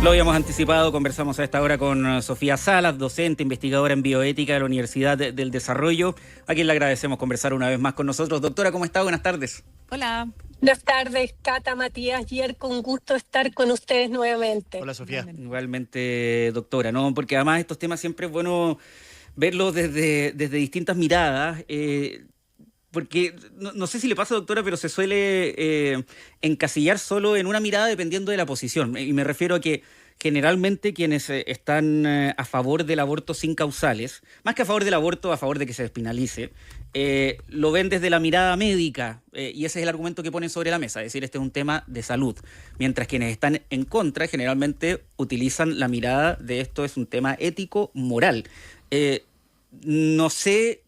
Lo habíamos anticipado, conversamos a esta hora con Sofía Salas, docente, investigadora en bioética de la Universidad del Desarrollo, a quien le agradecemos conversar una vez más con nosotros. Doctora, ¿cómo está? Buenas tardes. Hola. Buenas tardes, Cata, Matías, Yerko, un gusto estar con ustedes nuevamente. Hola, Sofía. Igualmente, doctora, ¿no? Porque además estos temas siempre es bueno verlos desde distintas miradas. Porque no sé si le pasa, doctora, pero se suele encasillar solo en una mirada dependiendo de la posición. Y me refiero a que generalmente quienes están a favor del aborto sin causales, más que a favor del aborto, a favor de que se despenalice, lo ven desde la mirada médica, y ese es el argumento que ponen sobre la mesa, es decir, este es un tema de salud. Mientras quienes están en contra generalmente utilizan la mirada de esto es un tema ético, moral. No sé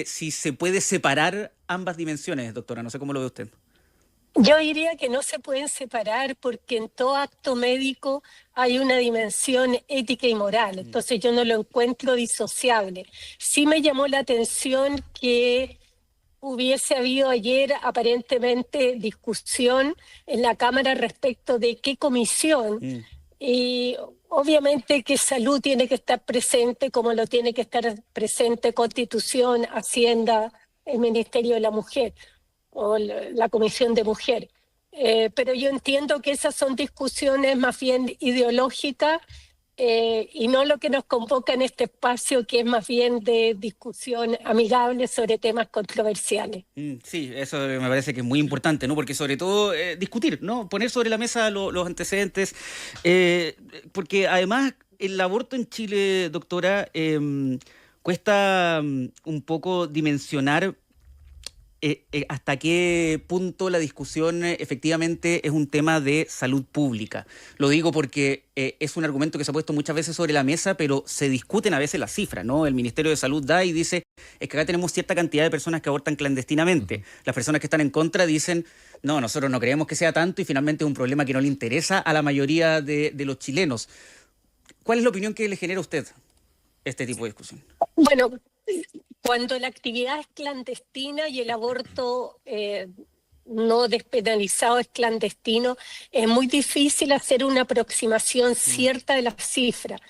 si se puede separar ambas dimensiones, doctora, no sé cómo lo ve usted. Yo diría que no se pueden separar porque en todo acto médico hay una dimensión ética y moral, entonces yo no lo encuentro disociable. Sí me llamó la atención que hubiese habido ayer aparentemente discusión en la Cámara respecto de qué comisión. Y obviamente que salud tiene que estar presente, como lo tiene que estar presente Constitución, Hacienda, el Ministerio de la Mujer o la Comisión de Mujer. Pero yo entiendo que esas son discusiones más bien ideológicas y no lo que nos convoca en este espacio, que es más bien de discusión amigable sobre temas controversiales. Sí, eso me parece que es muy importante, ¿no? Porque sobre todo discutir, ¿no? Poner sobre la mesa los antecedentes, porque además el aborto en Chile, doctora, cuesta un poco dimensionar hasta qué punto la discusión efectivamente es un tema de salud pública. Lo digo porque es un argumento que se ha puesto muchas veces sobre la mesa, pero se discuten a veces las cifras, ¿no? El Ministerio de Salud da y dice, es que acá tenemos cierta cantidad de personas que abortan clandestinamente. Las personas que están en contra dicen, no, nosotros no creemos que sea tanto y finalmente es un problema que no le interesa a la mayoría de los chilenos. ¿Cuál es la opinión que le genera a usted este tipo de discusión? Bueno, cuando la actividad es clandestina y el aborto no despenalizado es clandestino, es muy difícil hacer una aproximación cierta de las cifras.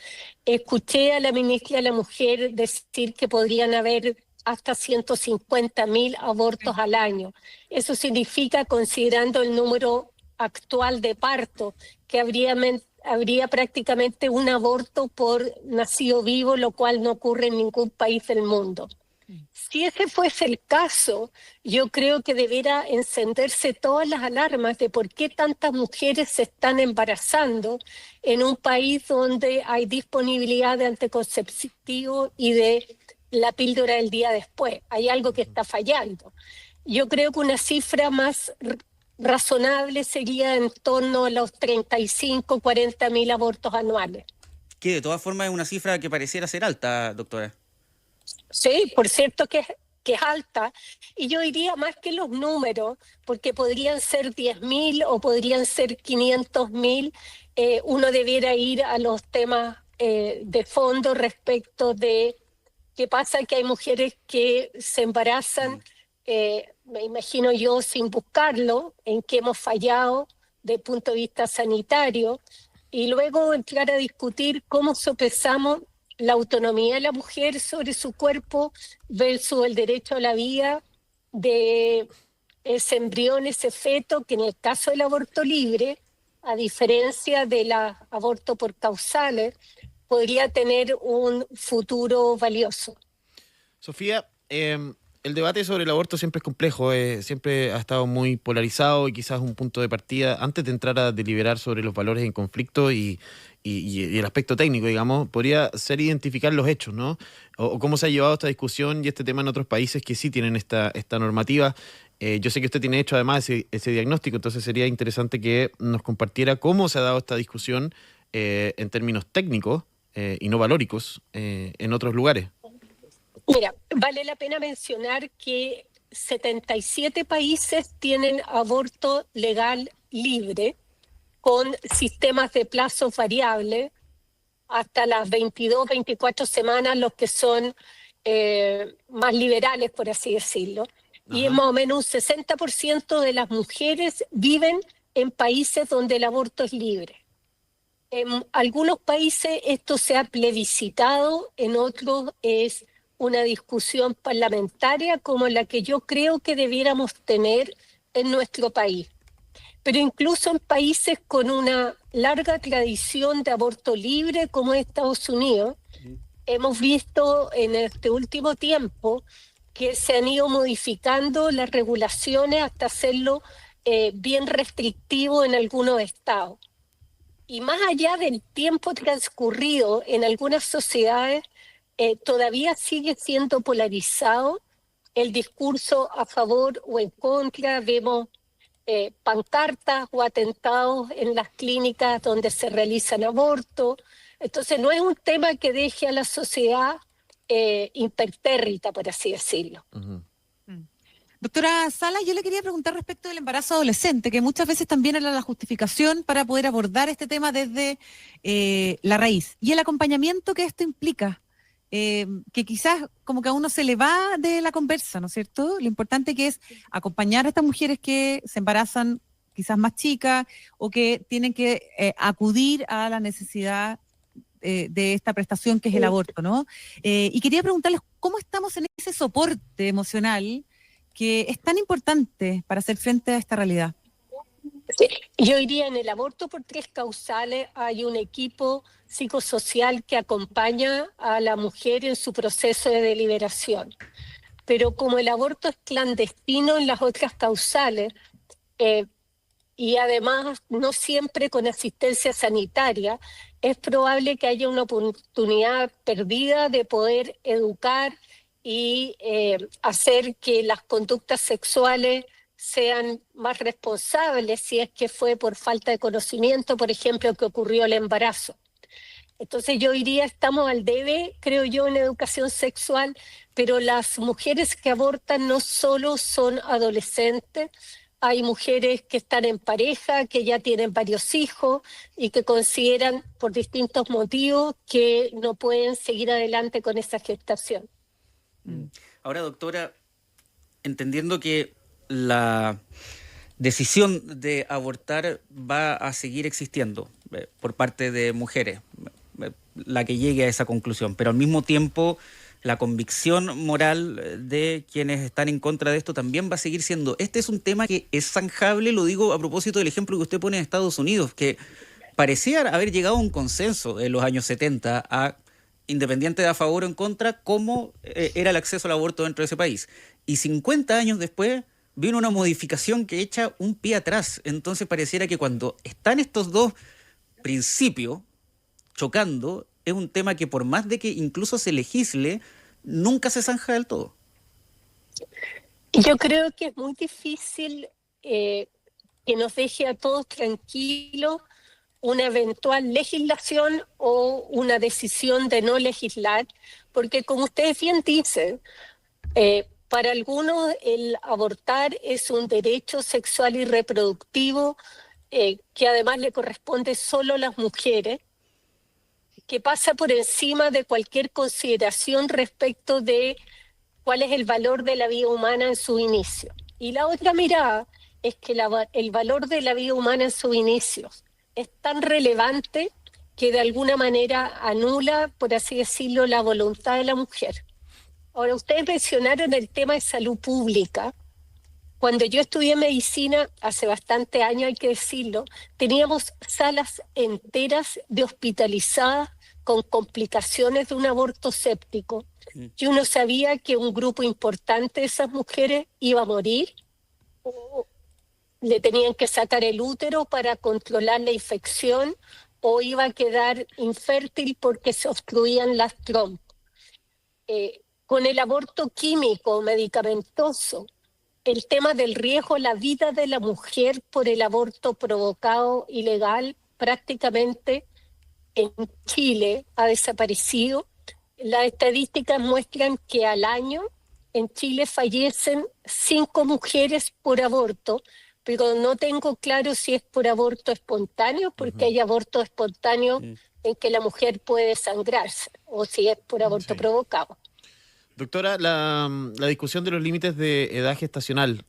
Escuché a la ministra de la Mujer decir que podrían haber hasta 150.000 abortos al año. Eso significa, considerando el número actual de partos, que habría prácticamente un aborto por nacido vivo, lo cual no ocurre en ningún país del mundo. Si ese fuese el caso, yo creo que debiera encenderse todas las alarmas de por qué tantas mujeres se están embarazando en un país donde hay disponibilidad de anticonceptivos y de la píldora del día después. Hay algo que está fallando. Yo creo que una cifra más razonable sería en torno a los 35, 40.000 abortos anuales. Que de todas formas es una cifra que pareciera ser alta, doctora. Sí, por cierto que es alta, y yo diría más que los números, porque podrían ser 10.000 o podrían ser 500.000, uno debiera ir a los temas de fondo respecto de qué pasa, que hay mujeres que se embarazan, me imagino yo, sin buscarlo, en qué hemos fallado desde el punto de vista sanitario, y luego entrar a discutir cómo sopesamos la autonomía de la mujer sobre su cuerpo versus el derecho a la vida de ese embrión, ese feto, que en el caso del aborto libre, a diferencia del aborto por causales, podría tener un futuro valioso. Sofía, el debate sobre el aborto siempre es complejo, siempre ha estado muy polarizado y quizás un punto de partida, antes de entrar a deliberar sobre los valores en conflicto y el aspecto técnico, digamos, podría ser identificar los hechos, ¿no? O cómo se ha llevado esta discusión y este tema en otros países que sí tienen esta normativa. Yo sé que usted tiene hecho además ese diagnóstico, entonces sería interesante que nos compartiera cómo se ha dado esta discusión en términos técnicos y no valóricos en otros lugares. Mira, vale la pena mencionar que 77 países tienen aborto legal libre con sistemas de plazos variables hasta las 22, 24 semanas, los que son más liberales, por así decirlo. Ajá. Y más o menos un 60% de las mujeres viven en países donde el aborto es libre. En algunos países esto se ha plebiscitado, en otros es una discusión parlamentaria como la que yo creo que debiéramos tener en nuestro país. Pero incluso en países con una larga tradición de aborto libre como Estados Unidos, hemos visto en este último tiempo que se han ido modificando las regulaciones hasta hacerlo bien restrictivo en algunos estados. Y más allá del tiempo transcurrido en algunas sociedades, todavía sigue siendo polarizado el discurso a favor o en contra. Vemos pancartas o atentados en las clínicas donde se realizan abortos. Entonces no es un tema que deje a la sociedad impertérrita, por así decirlo. Ujú. Doctora Salas, yo le quería preguntar respecto del embarazo adolescente, que muchas veces también era la justificación para poder abordar este tema desde la raíz. Y el acompañamiento que esto implica, que quizás como que a uno se le va de la conversa, ¿no es cierto? Lo importante que es acompañar a estas mujeres que se embarazan quizás más chicas o que tienen que acudir a la necesidad de esta prestación que es el aborto, ¿no? Y quería preguntarles cómo estamos en ese soporte emocional que es tan importante para hacer frente a esta realidad. Sí. Yo diría, en el aborto por 3 causales hay un equipo psicosocial que acompaña a la mujer en su proceso de deliberación. Pero como el aborto es clandestino en las otras causales, y además no siempre con asistencia sanitaria, es probable que haya una oportunidad perdida de poder educar y hacer que las conductas sexuales sean más responsables si es que fue por falta de conocimiento, por ejemplo, que ocurrió el embarazo. Entonces yo diría, estamos al debe, creo yo, en educación sexual, pero las mujeres que abortan no solo son adolescentes, hay mujeres que están en pareja, que ya tienen varios hijos y que consideran por distintos motivos que no pueden seguir adelante con esa gestación. Ahora, doctora, entendiendo que la decisión de abortar va a seguir existiendo por parte de mujeres, la que llegue a esa conclusión, pero al mismo tiempo la convicción moral de quienes están en contra de esto también va a seguir siendo. Este es un tema que es zanjable, lo digo a propósito del ejemplo que usted pone en Estados Unidos, que parecía haber llegado a un consenso en los años 70 a independiente de a favor o en contra, cómo era el acceso al aborto dentro de ese país. Y 50 años después vino una modificación que echa un pie atrás. Entonces pareciera que cuando están estos dos principios chocando, es un tema que por más de que incluso se legisle, nunca se zanja del todo. Yo creo que es muy difícil que nos deje a todos tranquilos una eventual legislación o una decisión de no legislar, porque como ustedes bien dicen, para algunos el abortar es un derecho sexual y reproductivo que además le corresponde solo a las mujeres, que pasa por encima de cualquier consideración respecto de cuál es el valor de la vida humana en su inicio. Y la otra mirada es que el valor de la vida humana en sus inicios es tan relevante que de alguna manera anula, por así decirlo, la voluntad de la mujer. Ahora, ustedes mencionaron el tema de salud pública. Cuando yo estudié medicina, hace bastante años hay que decirlo, teníamos salas enteras de hospitalizadas con complicaciones de un aborto séptico. Y uno sabía que un grupo importante de esas mujeres iba a morir o le tenían que sacar el útero para controlar la infección o iba a quedar infértil porque se obstruían las trompas. Con el aborto químico, medicamentoso, el tema del riesgo a la vida de la mujer por el aborto provocado ilegal prácticamente en Chile ha desaparecido. Las estadísticas muestran que al año en Chile fallecen 5 mujeres por aborto, pero no tengo claro si es por aborto espontáneo, porque hay aborto espontáneo en que la mujer puede sangrarse, o si es por aborto provocado. Doctora, la discusión de los límites de edad gestacional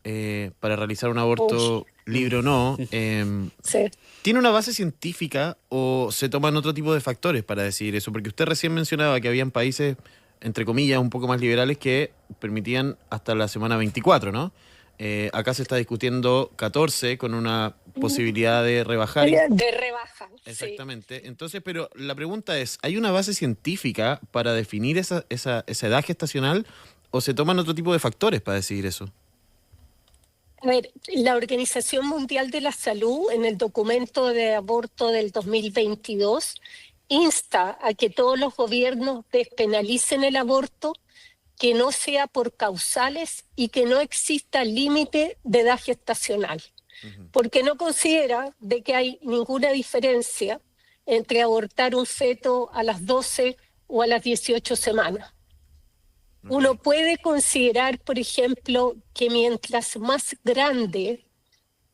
para realizar un aborto libre o no, Sí. ¿Tiene una base científica o se toman otro tipo de factores para decidir eso? Porque usted recién mencionaba que habían países, entre comillas, un poco más liberales que permitían hasta la semana 24, ¿no? Acá se está discutiendo 14 con una posibilidad de rebajar. De rebaja. Exactamente. Sí. Entonces, pero la pregunta es, ¿hay una base científica para definir esa edad gestacional o se toman otro tipo de factores para decidir eso? A ver, la Organización Mundial de la Salud, en el documento de aborto del 2022, insta a que todos los gobiernos despenalicen el aborto, que no sea por causales y que no exista límite de edad gestacional, porque no considera de que hay ninguna diferencia entre abortar un feto a las 12 o a las 18 semanas. Uno puede considerar, por ejemplo, que mientras más grande,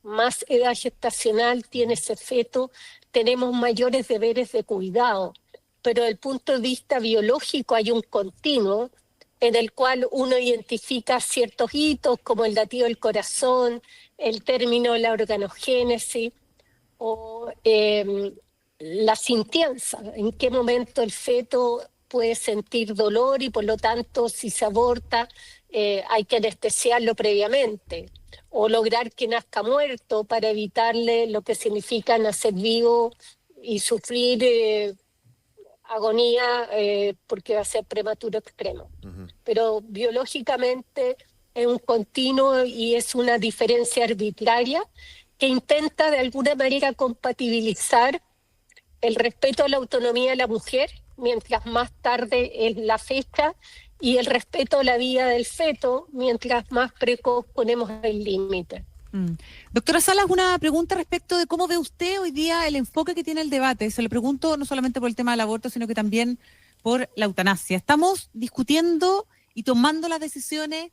más edad gestacional tiene ese feto, tenemos mayores deberes de cuidado, pero desde el punto de vista biológico hay un continuo en el cual uno identifica ciertos hitos como el latido del corazón, el término de la organogénesis o la sintienza, en qué momento el feto puede sentir dolor y por lo tanto si se aborta hay que anestesiarlo previamente o lograr que nazca muerto para evitarle lo que significa nacer vivo y sufrir agonía porque va a ser prematuro extremo. Pero biológicamente es un continuo y es una diferencia arbitraria que intenta de alguna manera compatibilizar el respeto a la autonomía de la mujer, mientras más tarde es la fecha, y el respeto a la vida del feto, mientras más precoz ponemos el límite. Doctora Salas, una pregunta respecto de cómo ve usted hoy día el enfoque que tiene el debate. Se lo pregunto no solamente por el tema del aborto, sino que también por la eutanasia. Estamos discutiendo y tomando las decisiones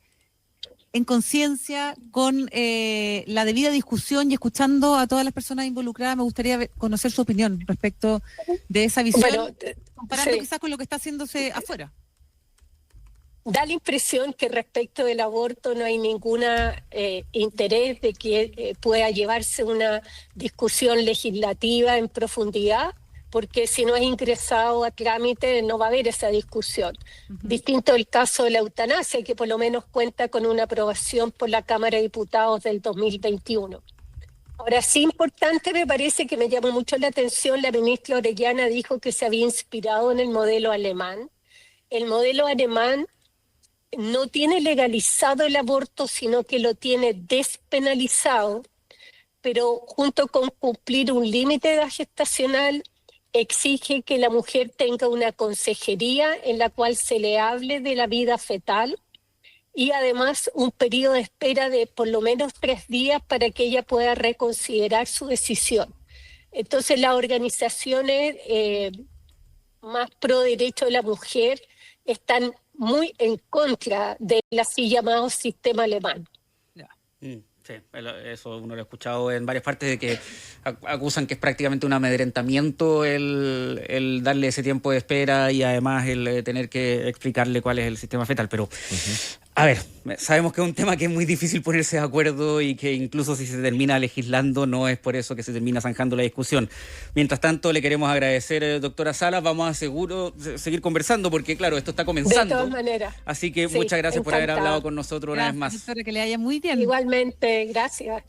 en conciencia, con la debida discusión y escuchando a todas las personas involucradas. Me gustaría conocer su opinión respecto de esa visión, comparando quizás con lo que está haciéndose afuera. Da la impresión que respecto del aborto no hay ningún interés de que pueda llevarse una discusión legislativa en profundidad, porque si no es ingresado a trámite no va a haber esa discusión. Distinto el caso de la eutanasia, que por lo menos cuenta con una aprobación por la Cámara de Diputados del 2021. Ahora, sí importante, me parece que me llamó mucho la atención, la ministra Orellana dijo que se había inspirado en el modelo alemán. El modelo alemán no tiene legalizado el aborto, sino que lo tiene despenalizado, pero junto con cumplir un límite de edad gestacional, exige que la mujer tenga una consejería en la cual se le hable de la vida fetal y además un periodo de espera de por lo menos 3 días para que ella pueda reconsiderar su decisión. Entonces las organizaciones más pro derecho de la mujer están muy en contra del así llamado sistema alemán. Sí, eso uno lo ha escuchado en varias partes, de que acusan que es prácticamente un amedrentamiento el darle ese tiempo de espera y además el tener que explicarle cuál es el sistema fetal. Pero, a ver, sabemos que es un tema que es muy difícil ponerse de acuerdo y que incluso si se termina legislando no es por eso que se termina zanjando la discusión. Mientras tanto, le queremos agradecer, doctora Salas. Vamos a seguir conversando porque, claro, esto está comenzando. De todas maneras. Así que muchas gracias por haber hablado con nosotros una vez más. Doctora, que le haya muy bien. Igualmente, gracias.